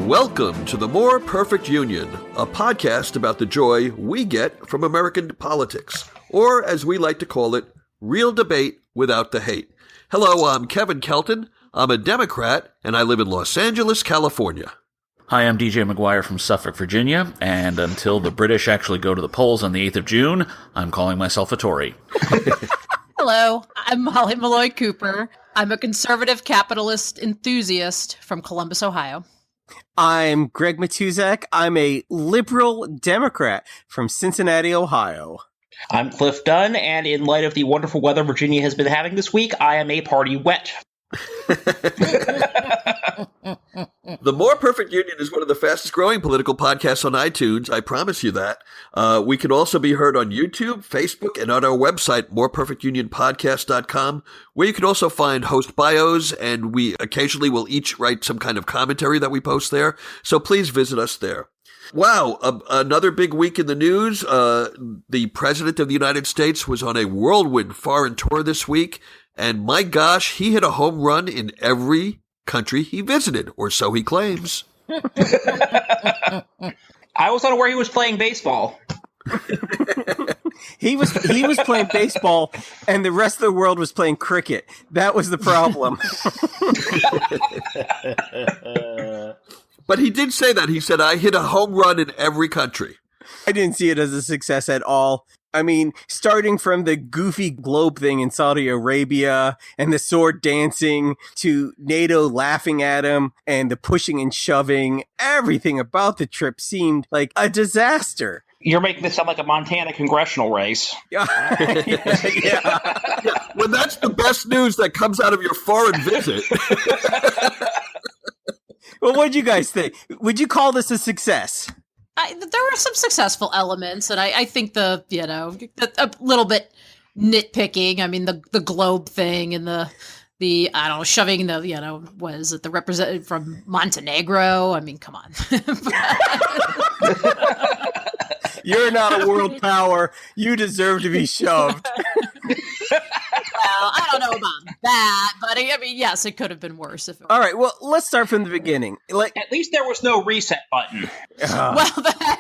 Welcome to the More Perfect Union, a podcast about the joy we get from American politics, or as we like to call it, real debate without the hate. Hello, I'm Kevin Kelton. I'm a Democrat, and I live in Los Angeles, California. Hi, I'm DJ McGuire from Suffolk, Virginia, and until the British actually go to the polls on the 8th of June, I'm calling myself a Tory. Hello, I'm Holly Malloy Cooper. I'm a conservative capitalist enthusiast from Columbus, Ohio. I'm Greg Matuzak. I'm a liberal Democrat from Cincinnati, Ohio. I'm Cliff Dunn, and in light of the wonderful weather Virginia has been having this week, I am a party wet. The More Perfect Union is one of the fastest growing political podcasts on iTunes. I promise you that. We can also be heard on YouTube, Facebook, and on our website, moreperfectunionpodcast.com, where you can also find host bios, and we occasionally will each write some kind of commentary that we post there. So please visit us there. Wow, another big week in the news. The President of the United States was on a whirlwind foreign tour this week, and my gosh, he hit a home run in every country he visited, or so he claims. I was unaware he was playing baseball. He was playing baseball, and the rest of the world was playing cricket. That was the problem. But he did say that. He said, I hit a home run in every country. I didn't see it as a success at all. I mean, starting from the goofy globe thing in Saudi Arabia and the sword dancing to NATO laughing at him and the pushing and shoving, everything about the trip seemed like a disaster. You're making this sound like a Montana congressional race. Yeah. Well, that's the best news that comes out of your foreign visit. Well, what do you guys think? Would you call this a success? There were some successful elements, and I think a little bit nitpicking. I mean, the globe thing and the I don't know, shoving was it the representative from Montenegro? I mean, come on. You're not a world power. You deserve to be shoved. Well, I don't know about that, but I mean, yes, it could have been worse. All right, well, let's start from the beginning. At least there was no reset button. Well,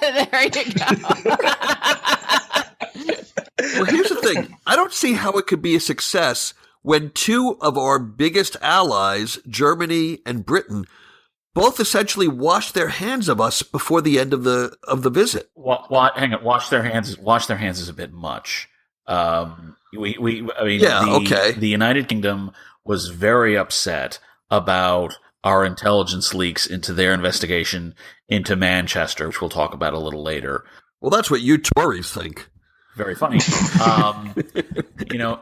there you go. Well, here's the thing. I don't see how it could be a success when two of our biggest allies, Germany and Britain, both essentially washed their hands of us before the end of the visit. Hang on, wash their hands is a bit much. The United Kingdom was very upset about our intelligence leaks into their investigation into Manchester, which we'll talk about a little later. Well, that's what you Tories think. Very funny.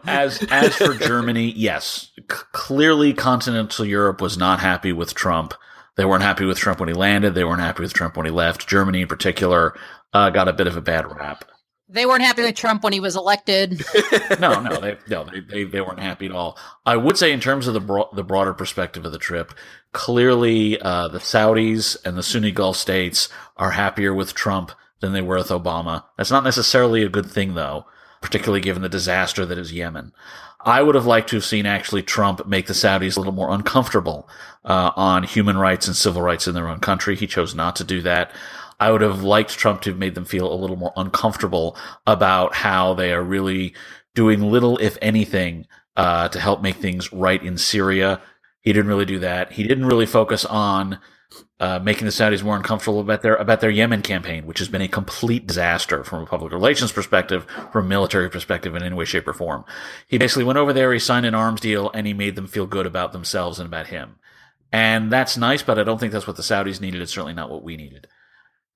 As for Germany, yes, clearly continental Europe was not happy with Trump. They weren't happy with Trump when he landed. They weren't happy with Trump when he left. Germany, in particular, got a bit of a bad rap. They weren't happy with Trump when he was elected. No, they weren't happy at all. I would say, in terms of the broader perspective of the trip, clearly the Saudis and the Sunni Gulf states are happier with Trump than they were with Obama. That's not necessarily a good thing, though, particularly given the disaster that is Yemen. I would have liked to have seen actually Trump make the Saudis a little more uncomfortable on human rights and civil rights in their own country. He chose not to do that. I would have liked Trump to have made them feel a little more uncomfortable about how they are really doing little, if anything, to help make things right in Syria. He didn't really do that. He didn't really focus on making the Saudis more uncomfortable about their Yemen campaign, which has been a complete disaster from a public relations perspective, from a military perspective, in any way, shape, or form. He basically went over there, he signed an arms deal, and he made them feel good about themselves and about him. And that's nice, but I don't think that's what the Saudis needed. It's certainly not what we needed.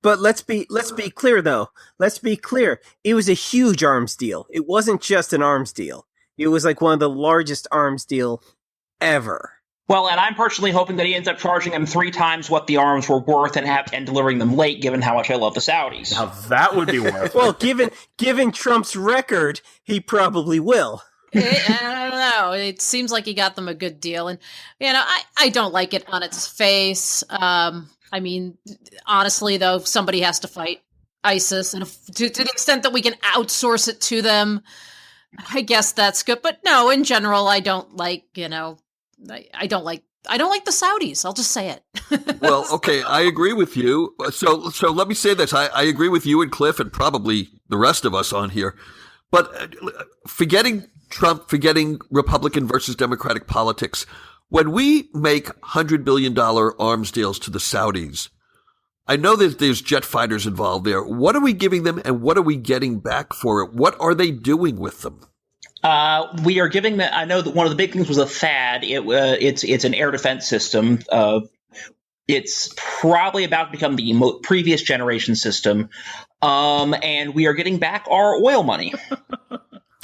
But let's be clear, though. Let's be clear. It was a huge arms deal. It wasn't just an arms deal. It was like one of the largest arms deal ever. Well, and I'm personally hoping that he ends up charging them 3 times what the arms were worth and delivering them late, given how much I love the Saudis. Now that would be worth it. Well, given Trump's record, he probably will. I don't know. It seems like he got them a good deal. And, I don't like it on its face. I mean, honestly, though, somebody has to fight ISIS. And to the extent that we can outsource it to them, I guess that's good. But no, in general, I don't like, I don't like I don't like the Saudis. I'll just say it. Well, okay, I agree with you. So let me say this. I agree with you and Cliff and probably the rest of us on here. But forgetting Trump, forgetting Republican versus Democratic politics, when we make $100 billion arms deals to the Saudis, I know that there's jet fighters involved there. What are we giving them and what are we getting back for it? What are they doing with them? We are giving them. I know that one of the big things was a THAAD. It's an air defense system. It's probably about to become the previous generation system. And we are getting back our oil money.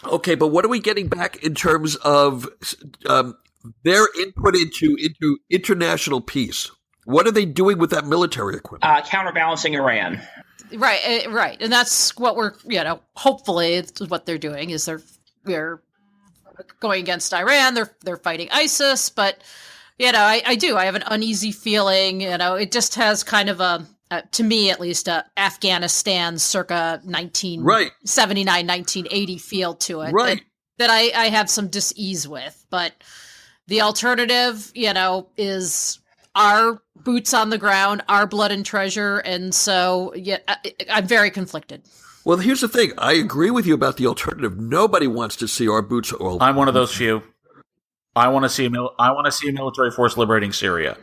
Okay, but what are we getting back in terms of their input into international peace? What are they doing with that military equipment? Counterbalancing Iran. Right. And that's what we're, hopefully it's what they're doing is we're going against Iran. They're fighting ISIS, but I have an uneasy feeling, it just has kind of to me at least, Afghanistan circa 1979, 1980 feel to it. Right. That I have some dis-ease with, but the alternative, is our boots on the ground, our blood and treasure. And so, I'm very conflicted. Well, here's the thing. I agree with you about the alternative. Nobody wants to see our boots all. I'm one of those few. I want to see a military force liberating Syria,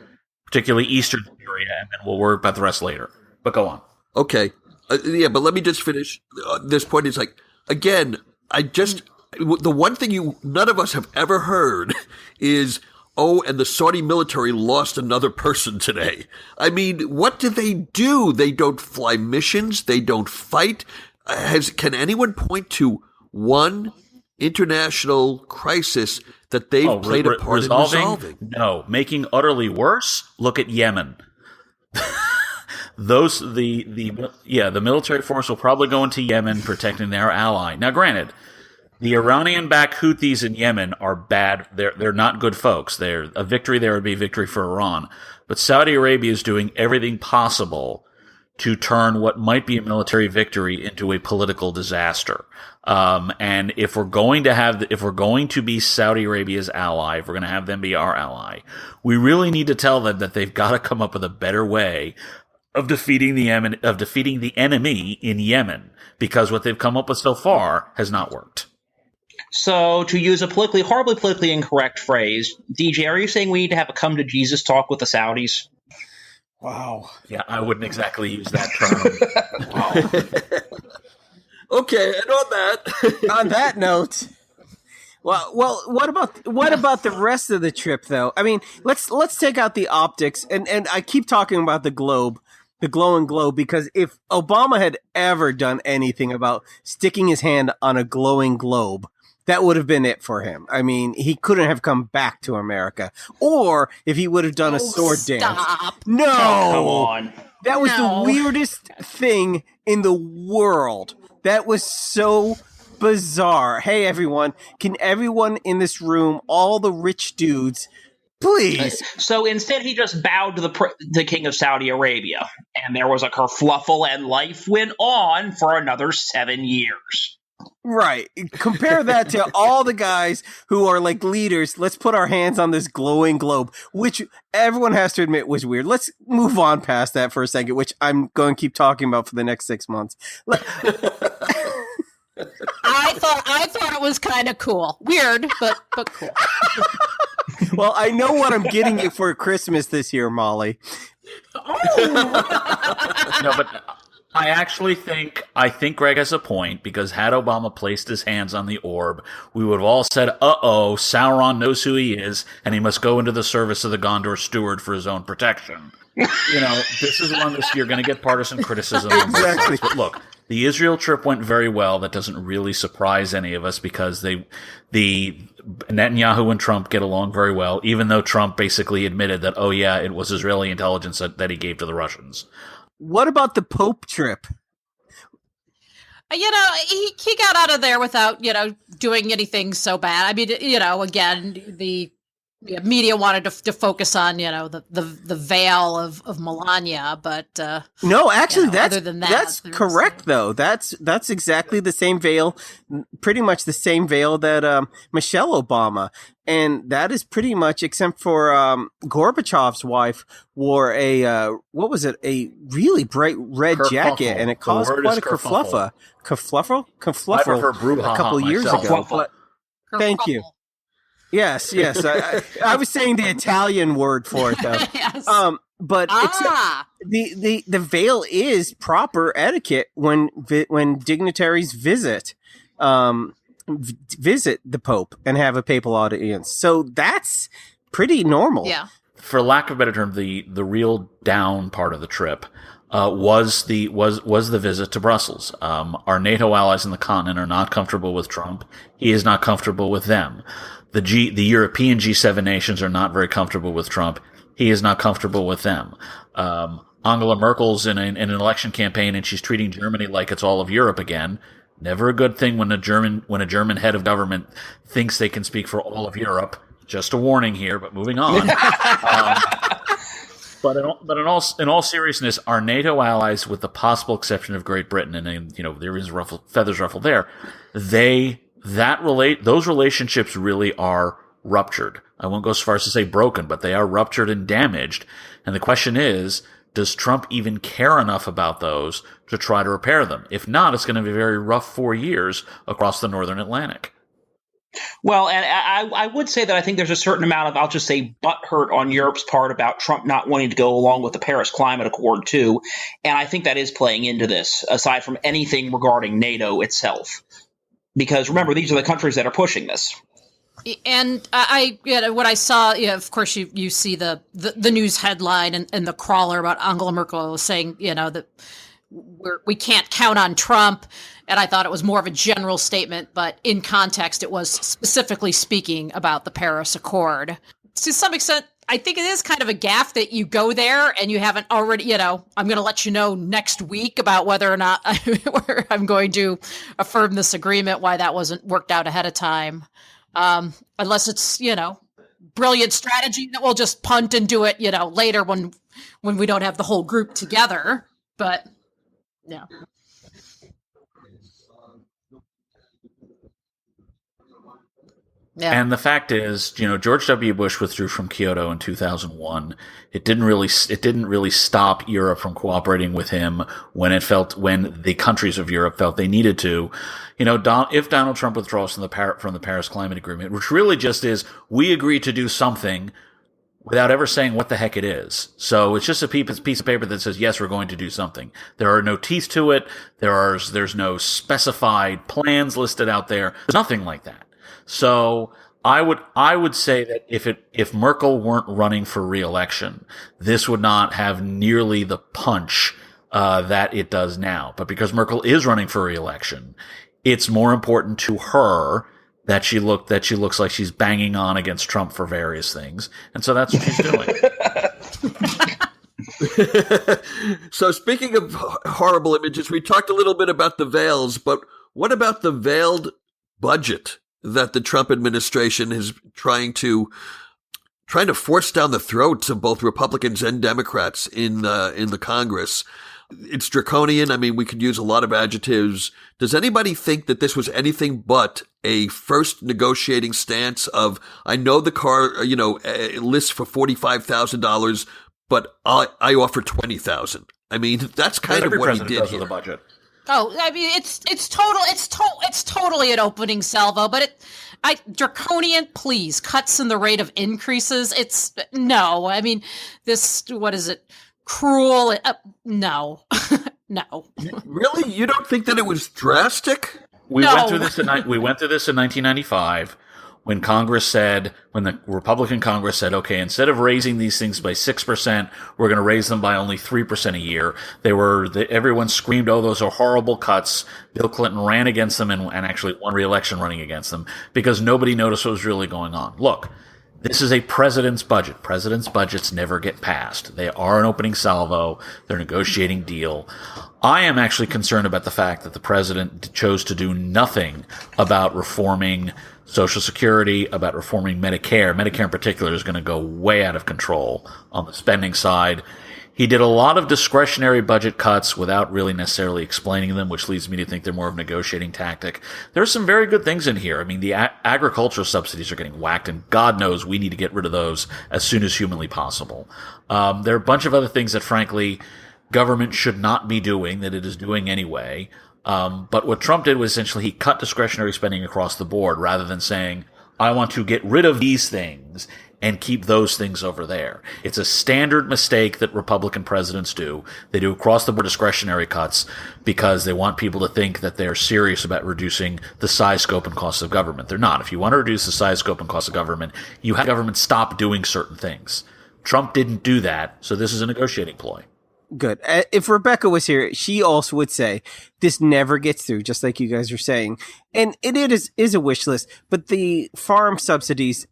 particularly eastern Syria, and then we'll worry about the rest later. But go on. Okay. But let me just finish. This point is again, the one thing none of us have ever heard is, and the Saudi military lost another person today. I mean, what do? They don't fly missions. They don't fight. Can anyone point to one international crisis that they've played a part in resolving? No. Making utterly worse? Look at Yemen. The military force will probably go into Yemen protecting their ally. Now, granted, the Iranian-backed Houthis in Yemen are bad. They're not good folks. A victory there would be a victory for Iran. But Saudi Arabia is doing everything possible to turn what might be a military victory into a political disaster. And if we're going to be Saudi Arabia's ally, if we're going to have them be our ally, we really need to tell them that they've got to come up with a better way of defeating the enemy in Yemen, because what they've come up with so far has not worked. So, to use a horribly politically incorrect phrase, DJ, are you saying we need to have a come to Jesus talk with the Saudis? Wow. Yeah, I wouldn't exactly use that term. Okay, and on that note, well, what about the rest of the trip though? I mean, let's take out the optics, and I keep talking about the globe, the glowing globe, because if Obama had ever done anything about sticking his hand on a glowing globe, that would have been it for him. I mean, he couldn't have come back to America. Or if he would have done a sword dance. No! Oh, come on. That was the weirdest thing in the world. That was so bizarre. Hey, everyone. Can everyone in this room, all the rich dudes, please? So instead, he just bowed to the king of Saudi Arabia. And there was a kerfluffle, and life went on for another 7 years. Right. Compare that to all the guys who are like leaders. Let's put our hands on this glowing globe, which everyone has to admit was weird. Let's move on past that for a second, which I'm going to keep talking about for the next 6 months. I thought it was kind of cool. Weird, but cool. Well, I know what I'm getting you for Christmas this year, Molly. Oh. No, but I think Greg has a point, because had Obama placed his hands on the orb, we would have all said, uh-oh, Sauron knows who he is, and he must go into the service of the Gondor steward for his own protection. This is one you're going to get partisan criticism. Exactly. But look, the Israel trip went very well. That doesn't really surprise any of us, because the Netanyahu and Trump get along very well, even though Trump basically admitted that, oh yeah, it was Israeli intelligence that he gave to the Russians. What about the Pope trip? He got out of there without, doing anything so bad. I mean, again, the media wanted to focus on, the veil of Melania, but no, actually, other than that's correct though. That's exactly the same veil, pretty much the same veil that Michelle Obama, and that is pretty much, except for Gorbachev's wife wore a what was it? A really bright red jacket, and it caused quite a kerfluffle. Kerfluffle a couple years ago. But, thank you. Yes. I was saying the Italian word for it though. Yes. But the veil is proper etiquette when dignitaries visit the Pope and have a papal audience. So that's pretty normal. Yeah. For lack of a better term, the real down part of the trip was the visit to Brussels. Our NATO allies in the continent are not comfortable with Trump. He is not comfortable with them. The European G7 nations are not very comfortable with Trump. He is not comfortable with them. Angela Merkel's in an election campaign, and she's treating Germany like it's all of Europe again. Never a good thing when a German head of government thinks they can speak for all of Europe. Just a warning here, but moving on. But in all seriousness, our NATO allies, with the possible exception of Great Britain, and there is feathers ruffled there, those relationships really are ruptured. I won't go as far as to say broken, but they are ruptured and damaged. And the question is, does Trump even care enough about those to try to repair them? If not, it's going to be a very rough 4 years across the Northern Atlantic. Well, and I would say that I think there's a certain amount of, I'll just say, butthurt on Europe's part about Trump not wanting to go along with the Paris Climate Accord, too. And I think that is playing into this, aside from anything regarding NATO itself. Because remember, these are the countries that are pushing this. And what I saw, of course, you see the news headline and the crawler about Angela Merkel saying, that we can't count on Trump. And I thought it was more of a general statement, but in context, it was specifically speaking about the Paris Accord. To some extent, I think it is kind of a gaffe that you go there and you haven't already, I'm going to let you know next week about whether or not I'm going to affirm this agreement, why that wasn't worked out ahead of time. Unless it's, brilliant strategy that we'll just punt and do it, later when we don't have the whole group together. But, yeah. Yeah. And the fact is, George W. Bush withdrew from Kyoto in 2001. It didn't really stop Europe from cooperating with him when the countries of Europe felt they needed to. If Donald Trump withdraws from the Paris Climate Agreement, which really just is, we agree to do something without ever saying what the heck it is. So it's just a piece of paper that says, yes, we're going to do something. There are no teeth to it. There's no specified plans listed out there. There's nothing like that. So I would say that if Merkel weren't running for re-election, this would not have nearly the punch that it does now. But because Merkel is running for re-election, it's more important to her that she looks like she's banging on against Trump for various things, and so that's what she's doing. So speaking of horrible images, we talked a little bit about the veils, but what about the veiled budget that the Trump administration is trying to force down the throats of both Republicans and Democrats in the Congress? It's draconian. I mean, we could use a lot of adjectives. Does anybody think that this was anything but a first negotiating stance of, I know the car, lists for $45,000, but I offer $20,000. I mean, that's kind of what he did here. The budget. Oh, I mean, it's totally an opening salvo, but draconian, please, cuts in the rate of increases. No, I mean, this, what is it? Cruel. No, no. Really? You don't think that it was drastic? We went through this in 1995 when the Republican Congress said, okay, instead of raising these things by 6%, we're going to raise them by only 3% a year. Everyone screamed, oh, those are horrible cuts. Bill Clinton ran against them and actually won re-election running against them because nobody noticed what was really going on. Look, this is a president's budget. President's budgets never get passed. They are an opening salvo. They're a negotiating deal. I am actually concerned about the fact that the president chose to do nothing about reforming Social Security, about reforming Medicare. Medicare in particular is going to go way out of control on the spending side. He did a lot of discretionary budget cuts without really necessarily explaining them, which leads me to think they're more of a negotiating tactic. There's some very good things in here. I mean, the agricultural subsidies are getting whacked, and God knows we need to get rid of those as soon as humanly possible. There are a bunch of other things that, frankly, government should not be doing, that it is doing anyway. But what Trump did was essentially he cut discretionary spending across the board rather than saying, I want to get rid of these things and keep those things over there. It's a standard mistake that Republican presidents do. They do across-the-board discretionary cuts because they want people to think that they're serious about reducing the size, scope, and cost of government. They're not. If you want to reduce the size, scope, and cost of government, you have government stop doing certain things. Trump didn't do that, so this is a negotiating ploy. Good. If Rebecca was here, she also would say this never gets through, just like you guys are saying. And it is a wish list, but the farm subsidies,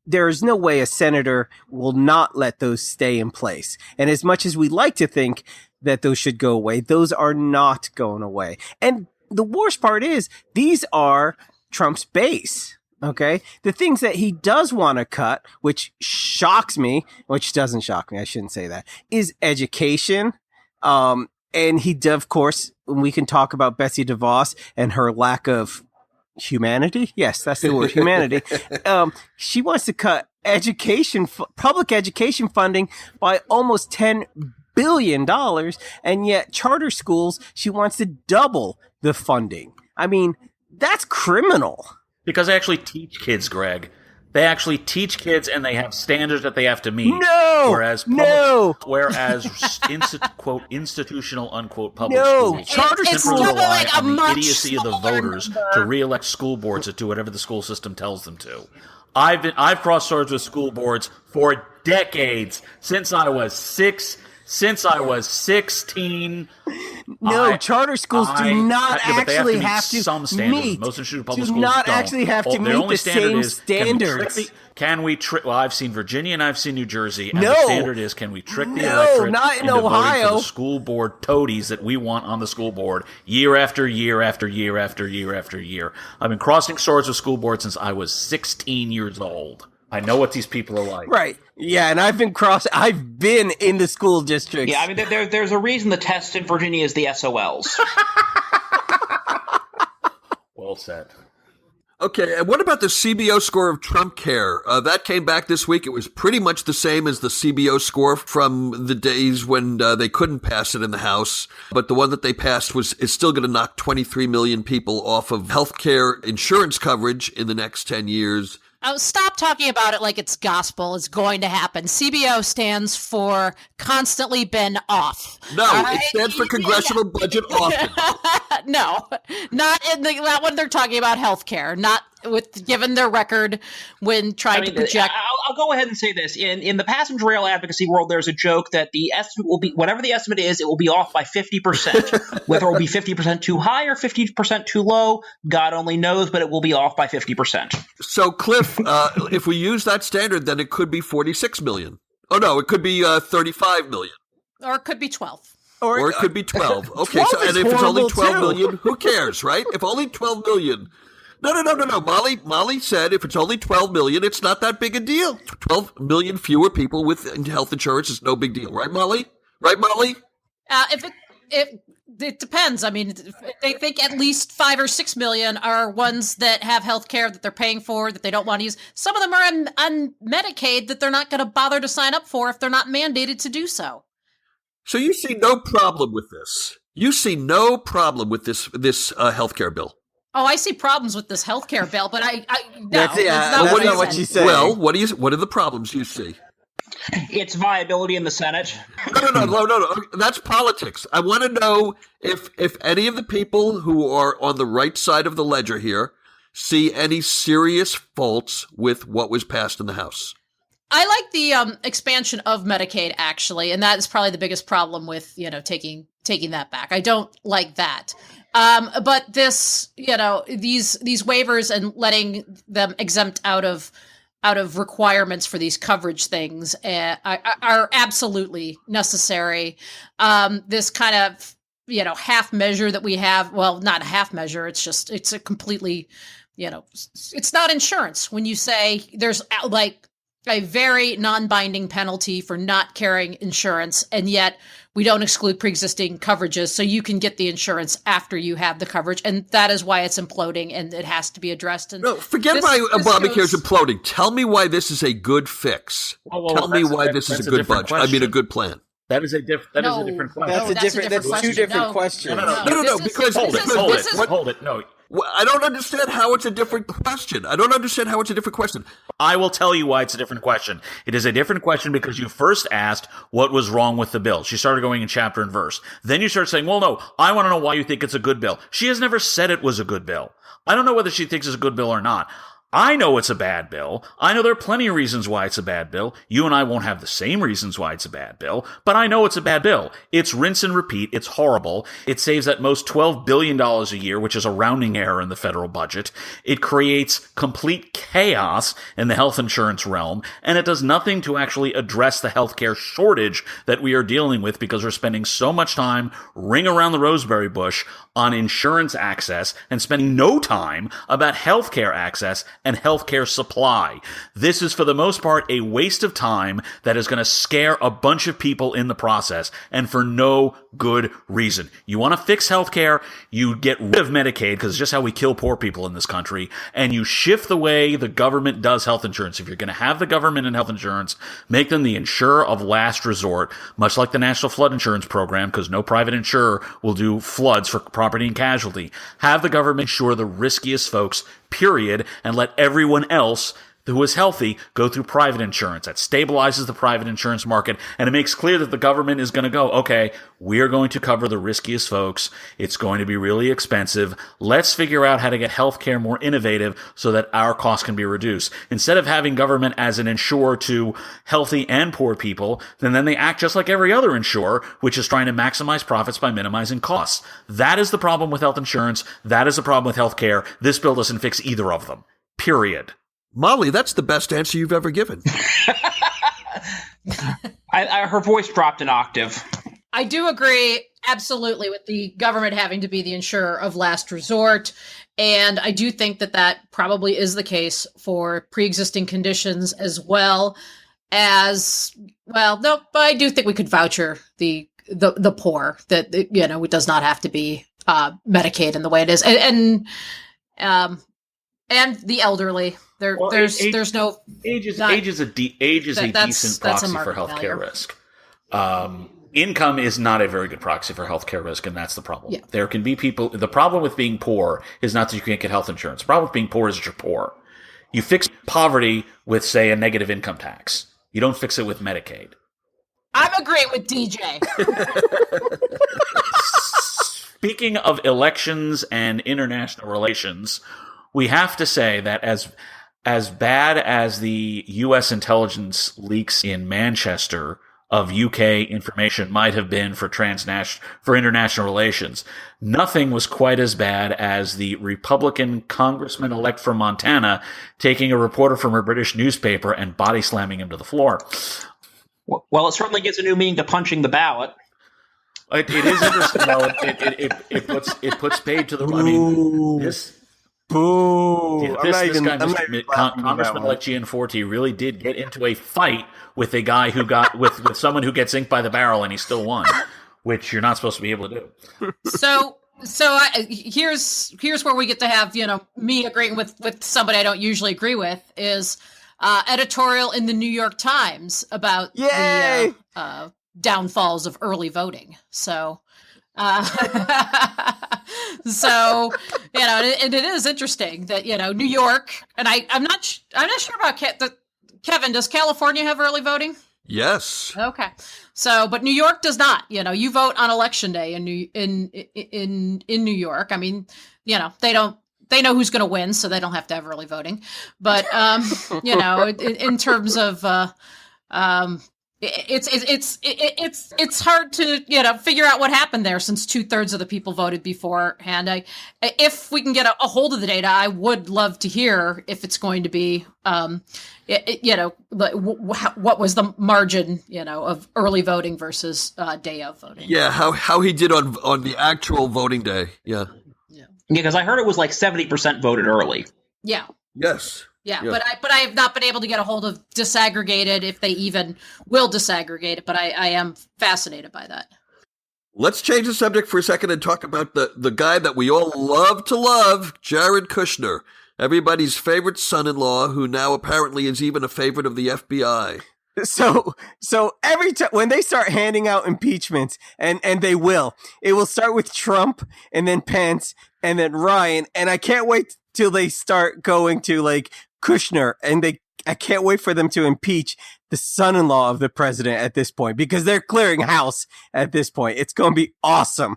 there is no way a senator will not let those stay in place. And as much as we like to think that those should go away, those are not going away. And the worst part is these are Trump's base. Okay. The things that he does want to cut, which shocks me, which doesn't shock me, I shouldn't say that, is education. And he, of course, we can talk about Betsy DeVos and her lack of humanity. Yes, that's the word, humanity. She wants to cut public education funding by almost $10 billion. And yet charter schools, she wants to double the funding. I mean, that's criminal. Because they actually teach kids, Greg. They actually teach kids, and they have standards that they have to meet. Whereas quote, institutional, unquote, public schools charter simply schools rely on the idiocy of the voters to re-elect school boards that do whatever the school system tells them to. I've crossed swords with school boards for decades, since I was 16. No, charter schools do not actually have to some standards. meet. Most institutional public do schools not don't. actually have to meet the same standards. Well, I've seen Virginia and I've seen New Jersey, and No. the standard is, can we trick the electorate not in into voting Ohio. for the school board toadies that we want on the school board year after year after year after year after year? I've been crossing swords with school boards since I was 16 years old. I know what these people are like. Right. Yeah, and I've been in the school districts. Yeah, I mean, there's a reason the test in Virginia is the SOLs. Well said. Okay, and what about the CBO score of Trump Care? That came back this week. It was pretty much the same as the CBO score from the days when they couldn't pass it in the House. But the one that they passed is still going to knock 23 million people off of health care insurance coverage in the next 10 years. Oh, stop talking about it like it's gospel. It's going to happen. CBO stands for constantly been off. No, it stands for Congressional Budget Often. No, not in that one. They're talking about healthcare, not given their record when trying to project. I'll go ahead and say this. In the passenger rail advocacy world, there's a joke that the estimate will be, whatever the estimate is, it will be off by 50%. Whether it will be 50% too high or 50% too low, God only knows, but it will be off by 50%. So, Cliff, if we use that standard, then it could be 46 million. Oh, no, it could be 35 million. Or it could be 12. Or it could be 12. Okay, 12 so and is if it's only horrible, 12 too. million, who cares, right? If only 12 million. No. Molly said if it's only 12 million, it's not that big a deal. 12 million fewer people with health insurance is no big deal, right, Molly? Right, Molly? It depends. I mean, they think at least 5 or 6 million are ones that have health care that they're paying for that they don't want to use. Some of them are on Medicaid that they're not going to bother to sign up for if they're not mandated to do so. So you see no problem with this. You see no problem with this healthcare bill. Oh, I see problems with this healthcare bill, but no, That's not what she said. Well, what are the problems you see? Its viability in the Senate. No. That's politics. I want to know if any of the people who are on the right side of the ledger here see any serious faults with what was passed in the House. I like the expansion of Medicaid, actually, and that is probably the biggest problem with taking that back. I don't like that. But this, these waivers and letting them exempt out of requirements for these coverage things are absolutely necessary. This kind of half measure that we have, well, not a half measure. It's a completely it's not insurance when you say there's like a very non-binding penalty for not carrying insurance, and yet we don't exclude pre-existing coverages, so you can get the insurance after you have the coverage, and that is why it's imploding, and it has to be addressed. And no, forget why Obamacare is imploding. Tell me why this is a good fix. Tell me why this is a good budget. I mean, a good plan. That is a different question. That's two different questions. No, because hold it. No. I don't understand how it's a different question. I will tell you why it's a different question. It is a different question because you first asked what was wrong with the bill. She started going in chapter and verse. Then you start saying, well, no, I want to know why you think it's a good bill. She has never said it was a good bill. I don't know whether she thinks it's a good bill or not. I know it's a bad bill. I know there are plenty of reasons why it's a bad bill. You and I won't have the same reasons why it's a bad bill, but I know it's a bad bill. It's rinse and repeat. It's horrible. It saves at most $12 billion a year, which is a rounding error in the federal budget. It creates complete chaos in the health insurance realm, and it does nothing to actually address the healthcare shortage that we are dealing with because we're spending so much time ring around the roseberry bush on insurance access and spending no time about healthcare access and healthcare supply. This is, for the most part, a waste of time that is going to scare a bunch of people in the process, and for no good reason. You want to fix healthcare, you get rid of Medicaid, because it's just how we kill poor people in this country, and you shift the way the government does health insurance. If you're going to have the government and health insurance, make them the insurer of last resort, much like the National Flood Insurance Program, because no private insurer will do floods for property and casualty. Have the government insure the riskiest folks, period, and let everyone else who is healthy go through private insurance. That stabilizes the private insurance market, and it makes clear that the government is going to go, okay, we are going to cover the riskiest folks. It's going to be really expensive. Let's figure out how to get healthcare more innovative so that our costs can be reduced. Instead of having government as an insurer to healthy and poor people, then they act just like every other insurer, which is trying to maximize profits by minimizing costs. That is the problem with health insurance. That is the problem with healthcare. This bill doesn't fix either of them. Period. Molly, that's the best answer you've ever given. Her voice dropped an octave. I do agree absolutely with the government having to be the insurer of last resort. And I do think that probably is the case for pre-existing conditions as well as, well, no, but I do think we could voucher the poor, that, it does not have to be Medicaid in the way it is. And the elderly. There's no age is a decent proxy for healthcare risk. Income is not a very good proxy for healthcare risk, and that's the problem. Yeah. There can be people. The problem with being poor is not that you can't get health insurance. The problem with being poor is that you're poor. You fix poverty with, say, a negative income tax. You don't fix it with Medicaid. I'm agreeing with DJ. Speaking of elections and international relations, we have to say that as bad as the U.S. intelligence leaks in Manchester of UK information might have been for international relations, nothing was quite as bad as the Republican congressman-elect from Montana taking a reporter from a British newspaper and body slamming him to the floor. Well, it certainly gives a new meaning to punching the ballot. It is interesting, though. It puts paid to the. I mean, this. Boo! This guy, Congressman-elect Gianforte, really did get into a fight with a guy who got with someone who gets inked by the barrel, and he still won, which you're not supposed to be able to do. So here's where we get to have me agreeing with somebody I don't usually agree with is editorial in the New York Times about the downfalls of early voting. So. So, and it is interesting that, New York, and I'm not sure about Kevin, does California have early voting? Yes. Okay. So, but New York does not, you vote on election day in New York. I mean, they know who's going to win, so they don't have to have early voting. But, in terms of, it's hard to figure out what happened there since 2/3 of the people voted beforehand. If we can get a hold of the data, I would love to hear if it's going to be what was the margin of early voting versus day of voting. Yeah, how he did on the actual voting day. Yeah, because I heard it was like 70% voted early. Yeah. Yes. Yeah, Yeah. but I have not been able to get a hold of disaggregated, if they even will disaggregate it, but I am fascinated by that. Let's change the subject for a second and talk about the guy that we all love to love, Jared Kushner, everybody's favorite son-in-law, who now apparently is even a favorite of the FBI. So every time when they start handing out impeachments, and it will start with Trump and then Pence and then Ryan, and I can't wait till they start going to like Kushner, and I can't wait for them to impeach the son-in-law of the president at this point, because they're clearing house at this point. It's going to be awesome.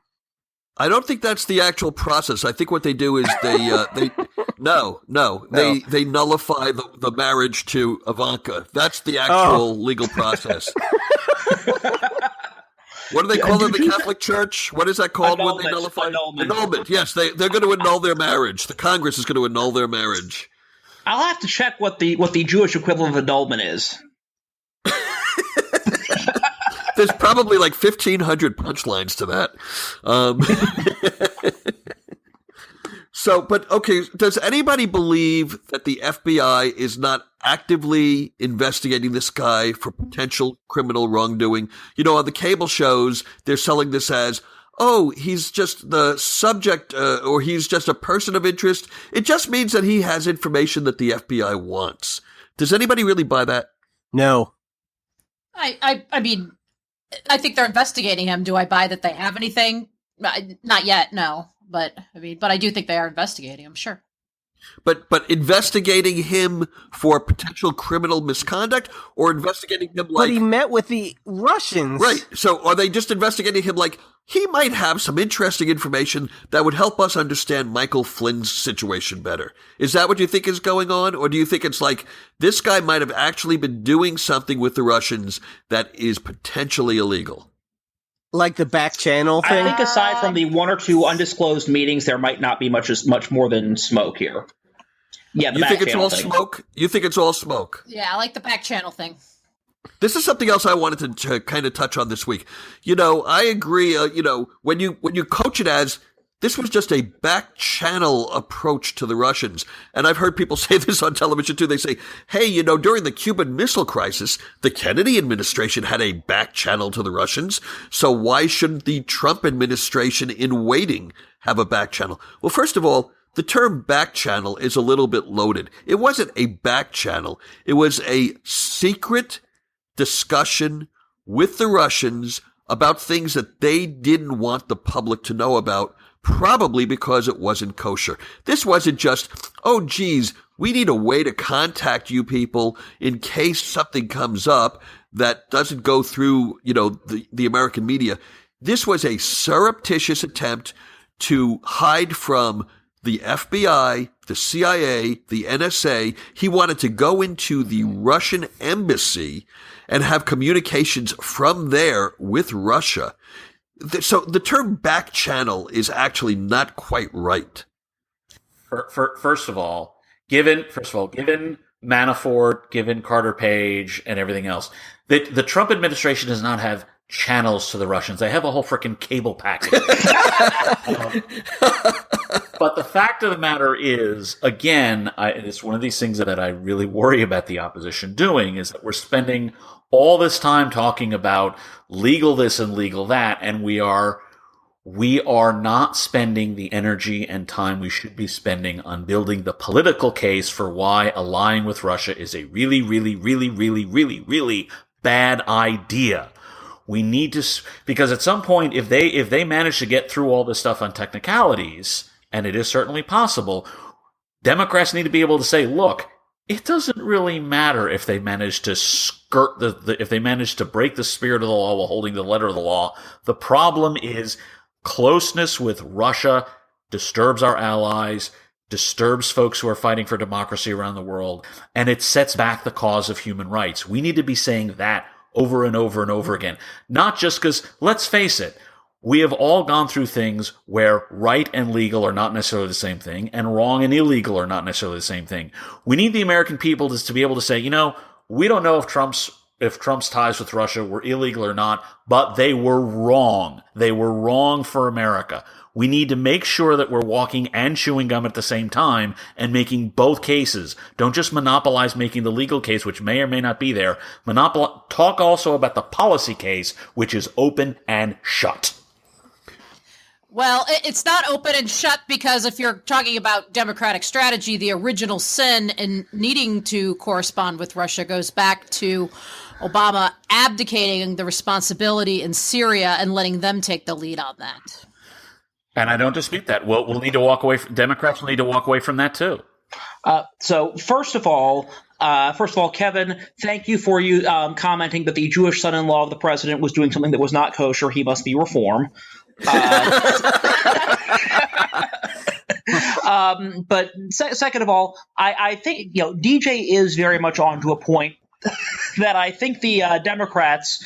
I don't think that's the actual process. I think what they do is they nullify the marriage to Ivanka. That's the actual legal process. What do they call it in the Catholic Church? What is that called when they nullify? Annulment. Yes, they're going to annul their marriage. The Congress is going to annul their marriage. I'll have to check what the Jewish equivalent of annulment is. There's probably like 1,500 punchlines to that. But okay, does anybody believe that the FBI is not actively investigating this guy for potential criminal wrongdoing? You know, on the cable shows, they're selling this as, oh, he's just the subject, or he's just a person of interest. It just means that he has information that the FBI wants. Does anybody really buy that? No. I mean, I think they're investigating him. Do I buy that they have anything? Not yet, no. But I do think they are investigating him, sure. But investigating him for potential criminal misconduct, or investigating him like... But he met with the Russians. Right. So are they just investigating him like he might have some interesting information that would help us understand Michael Flynn's situation better? Is that what you think is going on? Or do you think it's like this guy might have actually been doing something with the Russians that is potentially illegal? Like the back channel thing? I think aside from the one or two undisclosed meetings, there might not be much more than smoke here. Yeah, you think it's all smoke? You think it's all smoke? Yeah, I like the back channel thing. This is something else I wanted to kind of touch on this week. You know, I agree. When you coach it as this was just a back channel approach to the Russians, and I've heard people say this on television too. They say, "Hey, during the Cuban Missile Crisis, the Kennedy administration had a back channel to the Russians. So why shouldn't the Trump administration in waiting have a back channel?" Well, first of all, the term back channel is a little bit loaded. It wasn't a back channel. It was a secret discussion with the Russians about things that they didn't want the public to know about, probably because it wasn't kosher. This wasn't just, oh, geez, we need a way to contact you people in case something comes up that doesn't go through, the American media. This was a surreptitious attempt to hide from the FBI, the CIA, the NSA. He wanted to go into the Russian embassy and have communications from there with Russia. So the term back channel is actually not quite right. First of all, given Manafort, given Carter Page, and everything else, the Trump administration does not have channels to the Russians. They have a whole freaking cable package. But the fact of the matter is, again, it's one of these things that I really worry about the opposition doing, is that we're spending all this time talking about legal this and legal that, and we are not spending the energy and time we should be spending on building the political case for why allying with Russia is a really, really, really, really, really, really bad idea. We need to, because at some point, if they manage to get through all this stuff on technicalities, and it is certainly possible, Democrats need to be able to say, look, it doesn't really matter if they manage to skirt if they manage to break the spirit of the law while holding the letter of the law. The problem is closeness with Russia disturbs our allies, disturbs folks who are fighting for democracy around the world, and it sets back the cause of human rights. We need to be saying that over and over and over again. Not just because, let's face it, we have all gone through things where right and legal are not necessarily the same thing, and wrong and illegal are not necessarily the same thing. We need the American people to be able to say, we don't know if if Trump's ties with Russia were illegal or not, but they were wrong. They were wrong for America. We need to make sure that we're walking and chewing gum at the same time and making both cases. Don't just monopolize making the legal case, which may or may not be there. Talk also about the policy case, which is open and shut. Well, it's not open and shut because if you're talking about democratic strategy, the original sin in needing to correspond with Russia goes back to Obama abdicating the responsibility in Syria and letting them take the lead on that. And I don't dispute that. We'll need to walk away. Democrats will need to walk away from that too. So first of all, Kevin, thank you for commenting that the Jewish son-in-law of the president was doing something that was not kosher. He must be reformed. But second of all, I think DJ is very much on to a point that I think the Democrats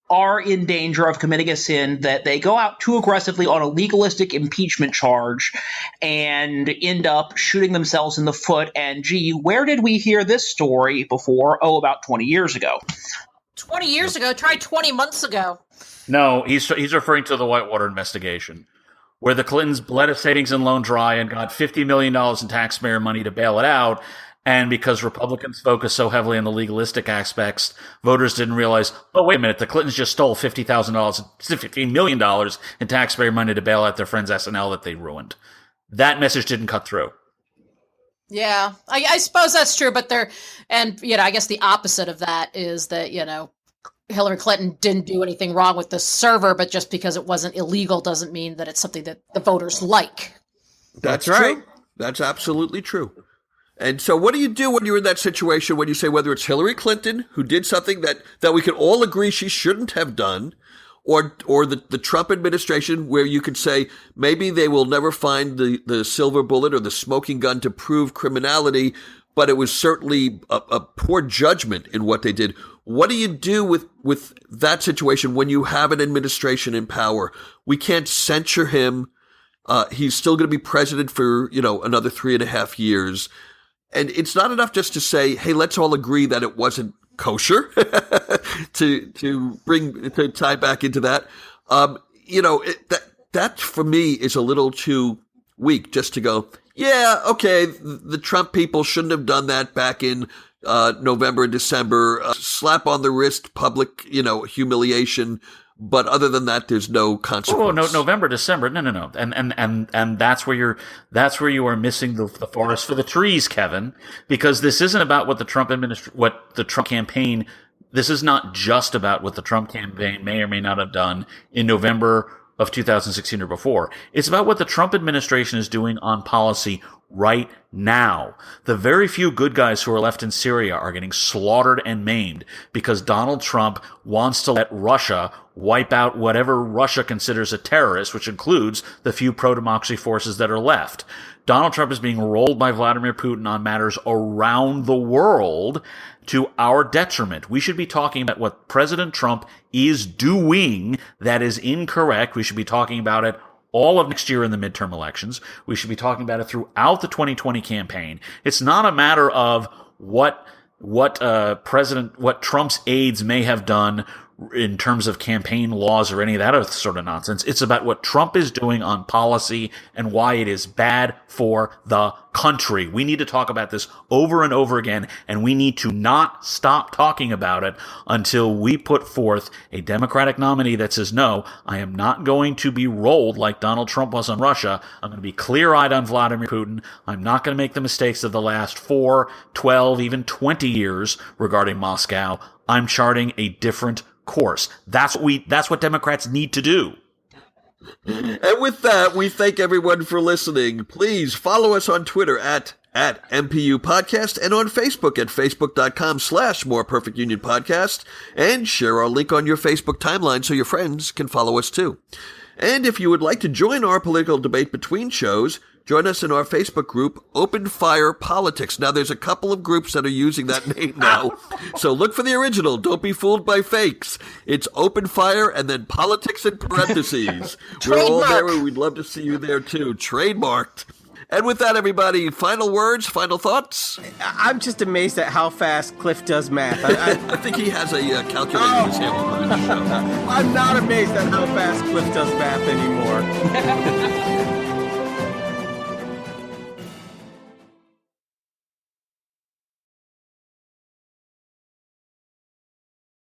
are in danger of committing a sin that they go out too aggressively on a legalistic impeachment charge and end up shooting themselves in the foot. And gee, where did we hear this story before? Oh, about 20 years ago. 20 years ago? Try 20 months ago. No, he's referring to the Whitewater investigation, where the Clintons bled a savings and loan dry and got $50 million in taxpayer money to bail it out. And because Republicans focus so heavily on the legalistic aspects, voters didn't realize, oh, wait a minute, the Clintons just stole $15 million in taxpayer money to bail out their friends SNL that they ruined. That message didn't cut through. Yeah, I suppose that's true. But I guess the opposite of that is that, Hillary Clinton didn't do anything wrong with the server, but just because it wasn't illegal doesn't mean that it's something that the voters like. That's right. True. That's absolutely true. And so what do you do when you're in that situation, when you say whether it's Hillary Clinton, who did something that we can all agree she shouldn't have done, or the Trump administration, where you could say maybe they will never find the silver bullet or the smoking gun to prove criminality, but it was certainly a poor judgment in what they did. What do you do with that situation when you have an administration in power? We can't censure him. He's still going to be president for, another 3.5 years. And it's not enough just to say, hey, let's all agree that it wasn't kosher to tie back into that. That for me is a little too weak just to go, yeah, okay, the Trump people shouldn't have done that back in November and December. Slap on the wrist, public, humiliation. But other than that, there's no consequence. Oh, no, November, December. No. And that's where you are missing the forest for the trees, Kevin, because this isn't about what the Trump campaign, this is not just about what the Trump campaign may or may not have done in November of 2016 or before. It's about what the Trump administration is doing on policy right now. The very few good guys who are left in Syria are getting slaughtered and maimed because Donald Trump wants to let Russia wipe out whatever Russia considers a terrorist, which includes the few pro-democracy forces that are left. Donald Trump is being rolled by Vladimir Putin on matters around the world to our detriment. We should be talking about what President Trump is doing that is incorrect. We should be talking about it all of next year in the midterm elections. We should be talking about it throughout the 2020 campaign. It's not a matter of what Trump's aides may have done in terms of campaign laws or any of that other sort of nonsense. It's about what Trump is doing on policy and why it is bad for the country. We need to talk about this over and over again, and we need to not stop talking about it until we put forth a Democratic nominee that says, no, I am not going to be rolled like Donald Trump was on Russia. I'm going to be clear-eyed on Vladimir Putin. I'm not going to make the mistakes of the last 4, 12, even 20 years regarding Moscow. I'm charting a different course. That's what Democrats need to do. And with that, we thank everyone for listening. Please follow us on Twitter at MPU Podcast and on Facebook at facebook.com/More Perfect Union Podcast, and share our link on your Facebook timeline so your friends can follow us too. And if you would like to join our political debate between shows, join us in our Facebook group, Open Fire Politics. Now, there's a couple of groups that are using that name now, so look for the original. Don't be fooled by fakes. It's Open Fire and then Politics in parentheses. We're all there, and we'd love to see you there, too. Trademarked. And with that, everybody, final words, final thoughts? I'm just amazed at how fast Cliff does math. I think he has a calculator in his hand while we're on the show. I'm not amazed at how fast Cliff does math anymore.